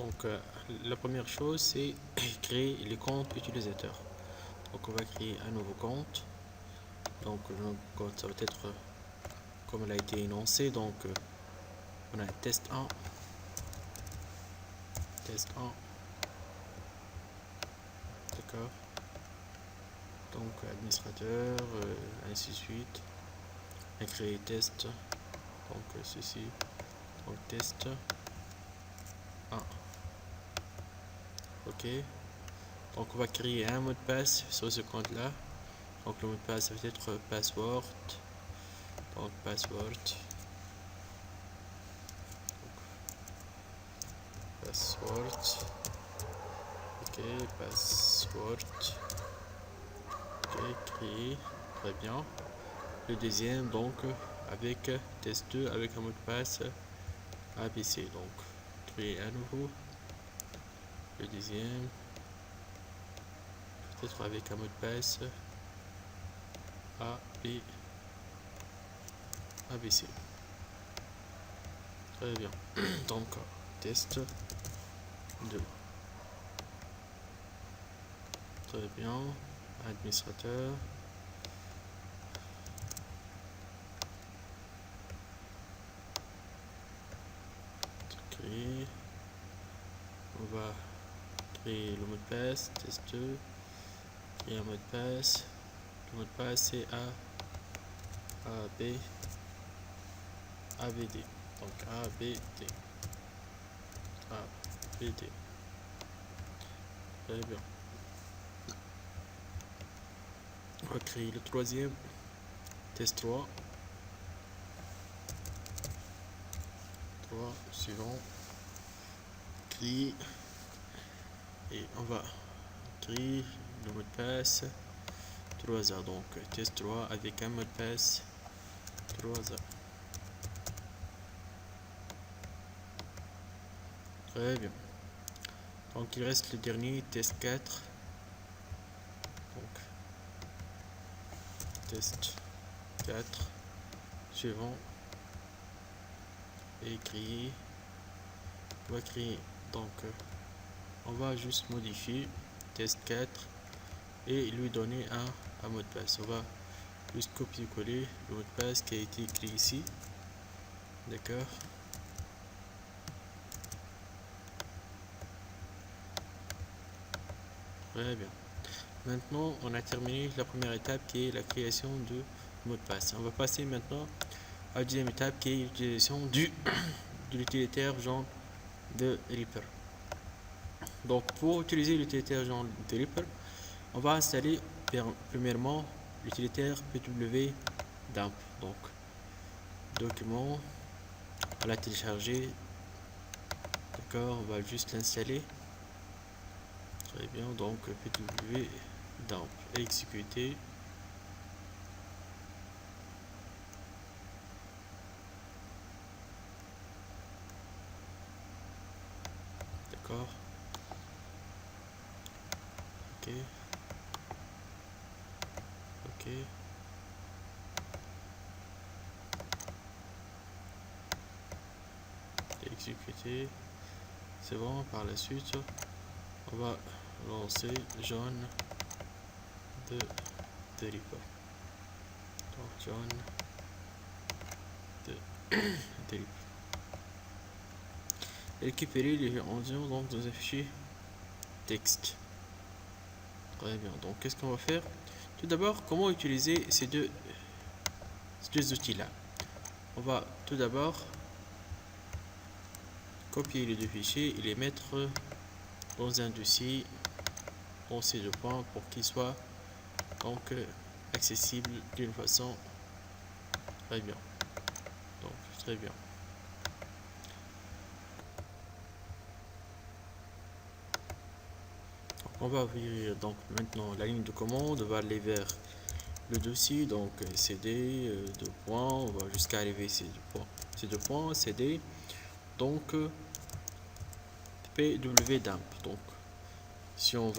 Donc la première chose c'est créer les comptes utilisateurs. Donc on va créer un nouveau compte. Donc le nouveau compte ça va être comme il a été énoncé. Donc on a test 1, d'accord. Donc administrateur, ainsi de suite. On a créé test. Donc ceci. Donc test 1. Ok. Donc on va créer un mot de passe sur ce compte là. Donc le mot de passe va être password. Donc password. Ok, password. Ok, créé. Très bien. Le deuxième donc avec test 2 avec un mot de passe ABC. Donc créer à nouveau. Le deuxième peut-être avec un mot de passe ABC. Très bien. Donc test 2. Très bien. Administrateur. Créer. On va créer le mot de passe. Test 2. Créer un mot de passe. Le mot de passe c'est ABD. Donc ABD. Très bien. On va créer le troisième. Test 3. Suivant. Créer. Et on va créer le mot de passe 3A. Donc test 3 avec un mot de passe 3A. Très bien. Donc il reste le dernier, test 4. Donc test 4. Suivant. Et créer. On va créer. Donc on va juste modifier test 4 et lui donner un mot de passe. On va juste copier-coller le mot de passe qui a été écrit ici. D'accord. Très bien. Maintenant, on a terminé la première étape qui est la création de mot de passe. On va passer maintenant à la deuxième étape qui est l'utilisation de l'utilitaire genre de Reaper. Donc, pour utiliser l'utilitaire genre de Reaper, on va installer premièrement l'utilitaire pwdump. Donc, document, on l'a télécharger. D'accord, on va juste l'installer. Très bien, donc pwdump exécuter. D'accord. Ok. Ok. Exécuter. C'est bon. Par la suite, on va lancer jaune de Reaper. Donc jaune de Reaper. Récupérer les endions donc dans un fichier texte. Très bien. Donc qu'est-ce qu'on va faire? Tout d'abord, comment utiliser ces deux outils-là? On va tout d'abord copier les deux fichiers et les mettre dans un dossier dans ces deux points pour qu'ils soient donc accessibles d'une façon très bien. Donc très bien. On va ouvrir donc maintenant la ligne de commande, on va aller vers le dossier, donc cd, deux points, on va jusqu'à arriver ces deux points, cd, donc pwdump. Donc si on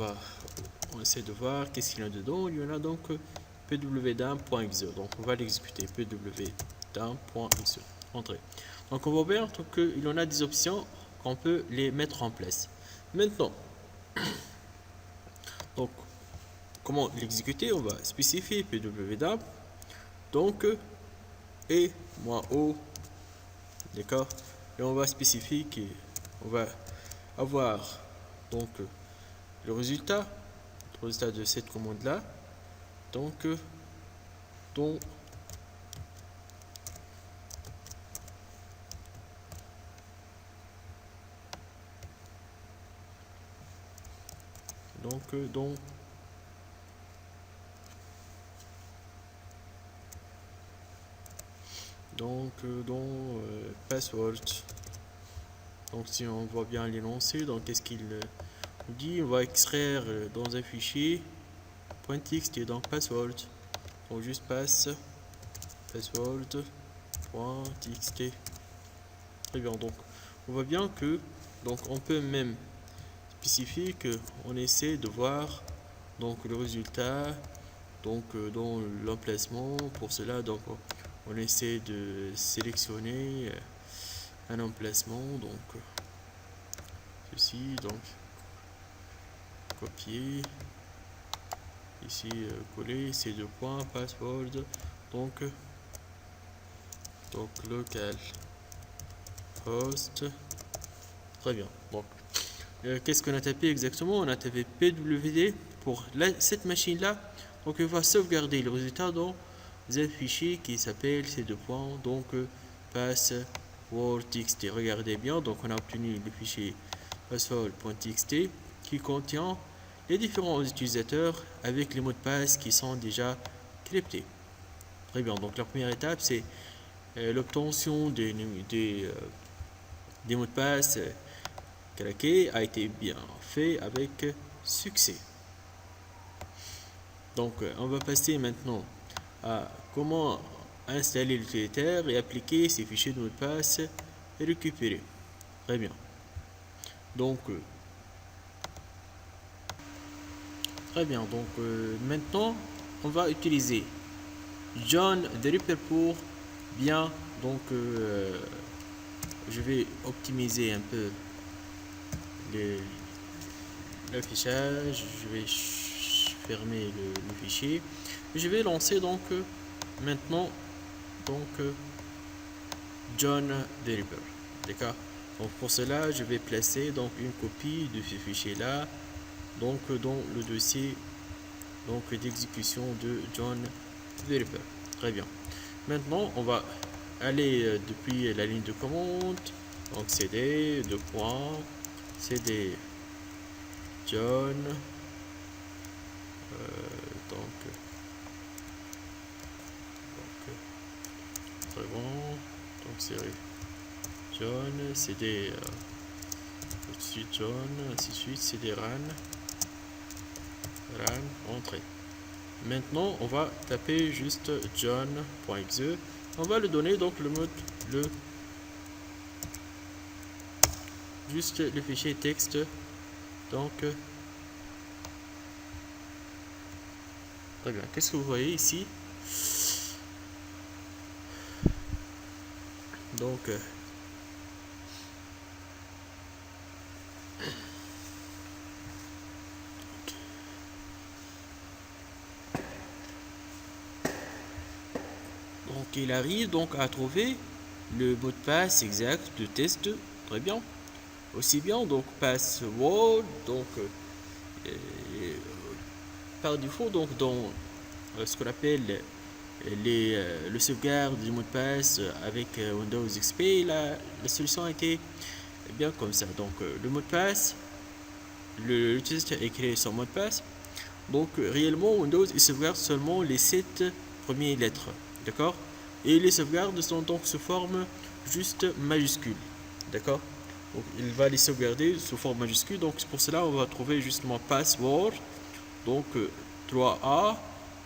essaie de voir qu'est-ce qu'il y a dedans, il y en a donc pwdump.exe. Donc on va l'exécuter, pwdump.exe. Entrée. Donc on va voir qu'il y en a des options qu'on peut les mettre en place. Maintenant, donc, comment l'exécuter? On va spécifier pwdap, donc, et moins O, d'accord? Et on va spécifier qu'on va avoir donc le résultat de cette commande là, donc dont password. Donc si on voit bien l'énoncé, donc qu'est-ce qu'il dit? On va extraire dans un fichier .txt, donc password. Donc juste password.txt. Très bien, donc on voit bien que donc on peut même spécifier que on essaie de voir donc le résultat donc dans l'emplacement. Pour cela, donc on essaie de sélectionner un emplacement, donc ceci, donc copier ici, coller ces deux points, password, donc local host. Très bien, donc qu'est-ce qu'on a tapé exactement? On a tapé pwd pour cette machine là, donc on va sauvegarder le résultat dans un fichier qui s'appelle ces deux points, donc password.txt. Regardez bien, donc on a obtenu le fichier password.txt qui contient les différents utilisateurs avec les mots de passe qui sont déjà cryptés. Très bien, donc la première étape c'est l'obtention des mots de passe craqués a été bien fait avec succès. Donc on va passer maintenant à comment installer l'utilitaire et appliquer ces fichiers de mots de passe et récupérer. Très bien. Donc très bien. Donc maintenant on va utiliser John the Ripper pour bien donc je vais optimiser un peu l'affichage. Je vais fermer le fichier. Je vais lancer donc maintenant donc John the Ripper, d'accord. Donc pour cela je vais placer donc une copie de ce fichier là donc dans le dossier donc d'exécution de John the Ripper. Très bien, maintenant on va aller depuis la ligne de commande, donc cd cd John, très bon, donc c'est John, cd tout de suite John, ainsi de suite, cd ran, entrée. Maintenant on va taper juste john.exe, on va le donner donc le mode juste le fichier texte, donc très bien. Qu'est-ce que vous voyez ici? Donc il arrive donc à trouver le mot de passe exact de test 2. Très bien. Aussi bien donc password, donc par défaut donc dans ce qu'on appelle le sauvegarde du mot de passe avec Windows XP, la solution a été bien comme ça. Donc le mot de passe, l'utilisateur écrit son mot de passe. Donc réellement Windows il sauvegarde seulement les 7 premières lettres, d'accord. Et les sauvegardes sont donc sous forme juste majuscule, d'accord. Donc il va les sauvegarder sous forme majuscule. Donc pour cela on va trouver justement password, donc 3A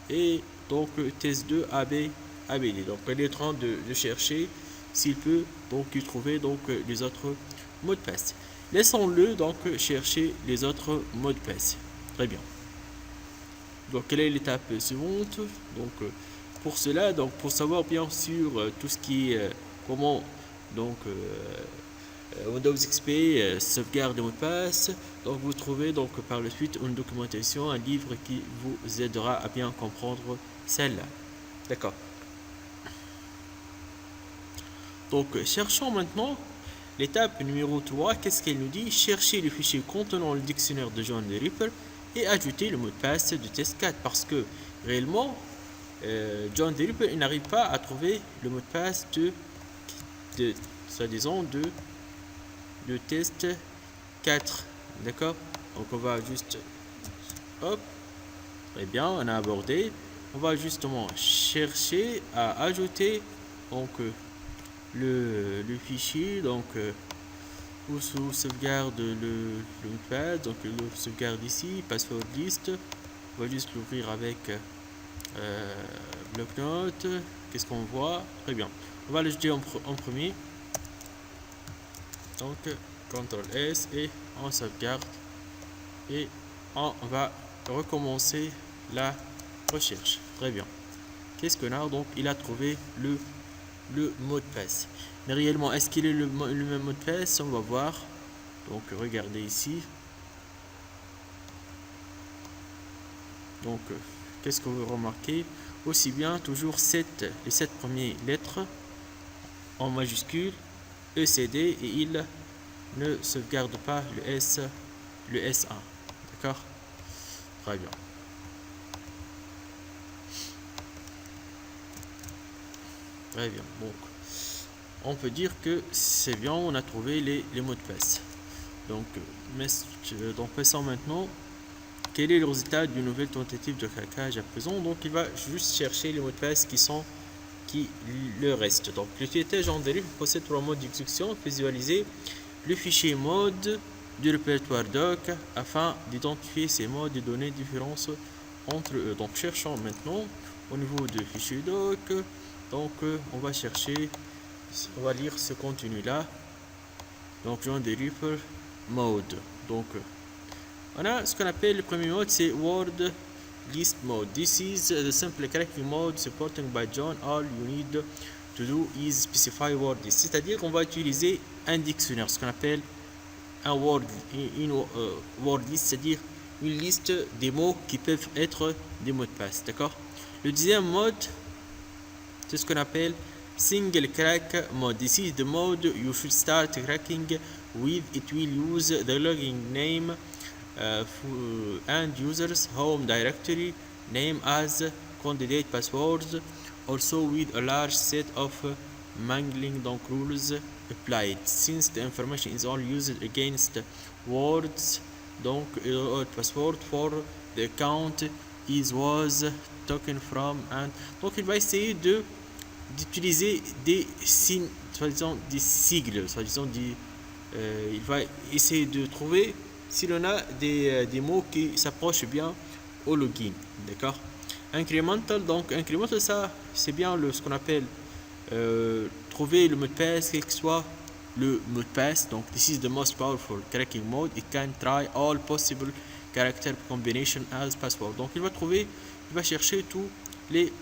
et donc test2 AB ABD. Donc il est en train de chercher s'il peut donc y trouver donc les autres mots de passe. Laissons-le donc chercher les autres mots de passe. Très bien. Donc quelle est l'étape suivante? Donc pour cela, donc pour savoir bien sûr tout ce qui est comment donc Windows XP, sauvegarde de mot de passe. Donc vous trouvez donc par la suite une documentation, un livre qui vous aidera à bien comprendre celle-là. D'accord. Donc cherchons maintenant l'étape numéro 3. Qu'est-ce qu'elle nous dit? Chercher le fichier contenant le dictionnaire de John the Ripper et ajouter le mot de passe du test 4 parce que réellement John the Ripper il n'arrive pas à trouver le mot de passe de soi-disant de test 4. D'accord. Donc on va juste hop, très bien, on a abordé. On va justement chercher à ajouter donc le fichier donc où sous sauvegarde le mot de passe. Donc le sauvegarde ici, password list. On va juste l'ouvrir avec bloc-notes. Qu'est-ce qu'on voit? Très bien. On va le jeter en premier. Donc CTRL S et on sauvegarde et on va recommencer la recherche. Très bien. Qu'est-ce qu'on a? Donc il a trouvé le mot de passe. Mais réellement, est-ce qu'il est le même mot de passe? On va voir. Donc regardez ici. Donc qu'est-ce que vous remarquez? Aussi bien toujours les 7 premières lettres en majuscule ECD et il ne sauvegarde pas le S1. D'accord? Très bien. Très bien. Donc, on peut dire que c'est bien, on a trouvé les mots de passe. Donc passons maintenant. Quel est le résultat d'une nouvelle tentative de craquage à présent? Donc, il va juste chercher les mots de passe qui le restent. Donc, l'utilité John the Ripper possède 3 modes d'exécution. Visualiser le fichier mode du répertoire doc afin d'identifier ces modes et donner différence entre eux. Donc, cherchons maintenant au niveau du fichier doc. Donc, on va chercher, on va lire ce contenu-là. Donc, John the Ripper mode. Donc, on a ce qu'on appelle le premier mode, c'est Word List Mode. This is the simple cracking mode supported by John. All you need to do is specify word list. C'est-à-dire qu'on va utiliser un dictionnaire, ce qu'on appelle un word list, c'est-à-dire une liste des mots qui peuvent être des mots de passe. D'accord? Le deuxième mode, c'est ce qu'on appelle Single Crack Mode. This is the mode you should start cracking with. It will use the login name and user's home directory name as candidate passwords, also with a large set of mangling rules applied. Since the information is all used against words, password for the account was taken from, and donc il va essayer d'utiliser des signes, soi-disant des sigles, soi-disant il va essayer de trouver si l'on a des mots qui s'approchent bien au login. D'accord? Incremental, donc incremental, ça c'est bien ce qu'on appelle trouver le mot de passe, quel que soit le mot de passe. Donc this is the most powerful cracking mode. It can try all possible character combination as password. Donc il va chercher tous les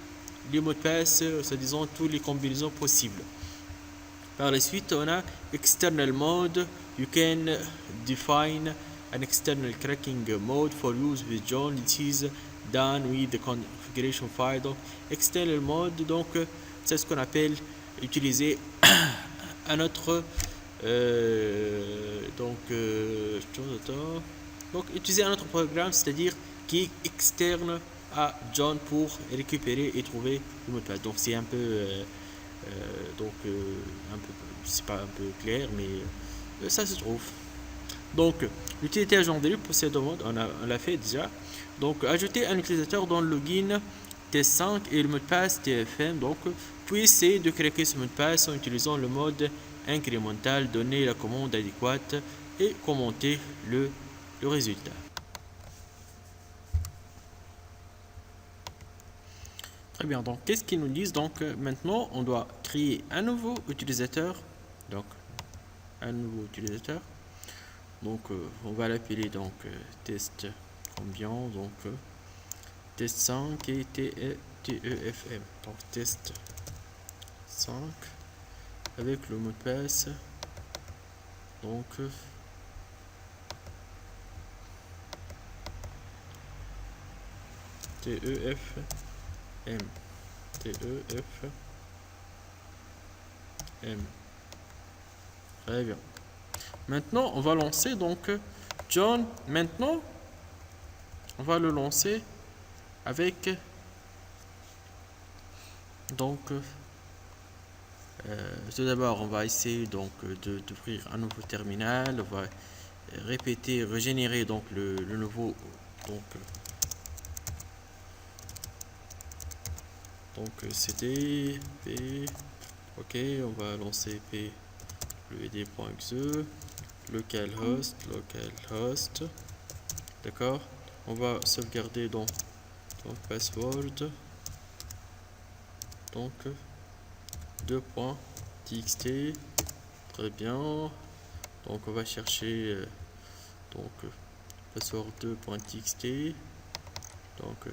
mots de passe, disons toutes les combinaisons possibles. Par la suite, on a external mode. You can define an external cracking mode for use with John. It is done with the configuration file. Donc, external mode, donc c'est ce qu'on appelle utiliser un autre donc utiliser un autre programme, c'est-à-dire qui est externe à John pour récupérer et trouver le mot de passe. Donc c'est un peu c'est pas un peu clair, mais ça se trouve. Donc l'utilité John the Ripper possède un mode, on l'a fait déjà. Donc ajouter un utilisateur dans le login T5 et le mot de passe TFM. Donc puis essayer de craquer ce mot de passe en utilisant le mode incrémental, donner la commande adéquate et commenter le résultat. Très bien, donc qu'est-ce qu'ils nous disent? Donc maintenant on doit créer un nouveau utilisateur. Donc un nouveau utilisateur. Donc on va l'appeler donc test ambiant, donc test 5 et TEFM. Donc test 5 avec le mot de passe Donc TEFM. Très bien. Maintenant, on va lancer donc John. Maintenant, on va le lancer avec donc tout d'abord, on va essayer donc d'ouvrir un nouveau terminal. On va répéter, régénérer donc le nouveau donc CD P. Ok, on va lancer pwd.exe localhost. D'accord. On va sauvegarder donc password donc 2.txt. Très bien. Donc on va chercher donc password 2.txt. Donc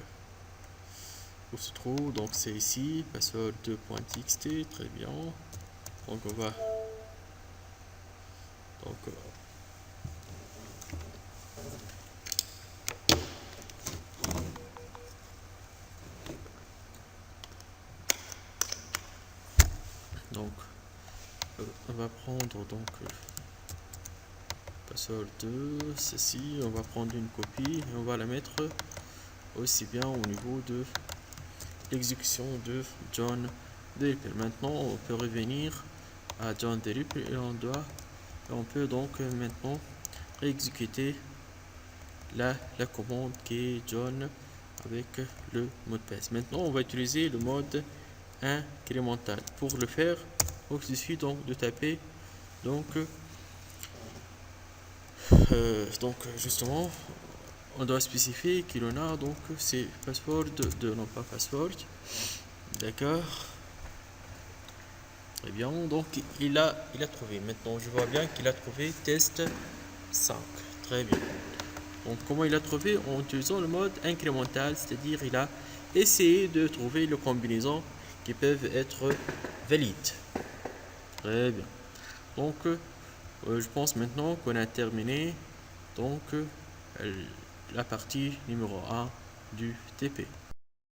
où se trouve, donc c'est ici, password 2.txt. Très bien. Donc on va donc on va prendre donc password 2, ceci, on va prendre une copie et on va la mettre aussi bien au niveau de l'exécution de John Delpit. Maintenant on peut revenir à John Delpit et on peut donc maintenant exécuter la commande qui est John avec le mot de passe. Maintenant on va utiliser le mode incrémental. Pour le faire, il suffit donc de taper donc justement on doit spécifier qu'il en a donc c'est password non pas password. D'accord. Très bien, donc il a trouvé. Maintenant je vois bien qu'il a trouvé test 5. Très bien. Donc comment il a trouvé? En utilisant le mode incrémental, c'est-à-dire il a essayé de trouver les combinaisons qui peuvent être valides. Très bien. Donc je pense maintenant qu'on a terminé donc la partie numéro 1 du TP.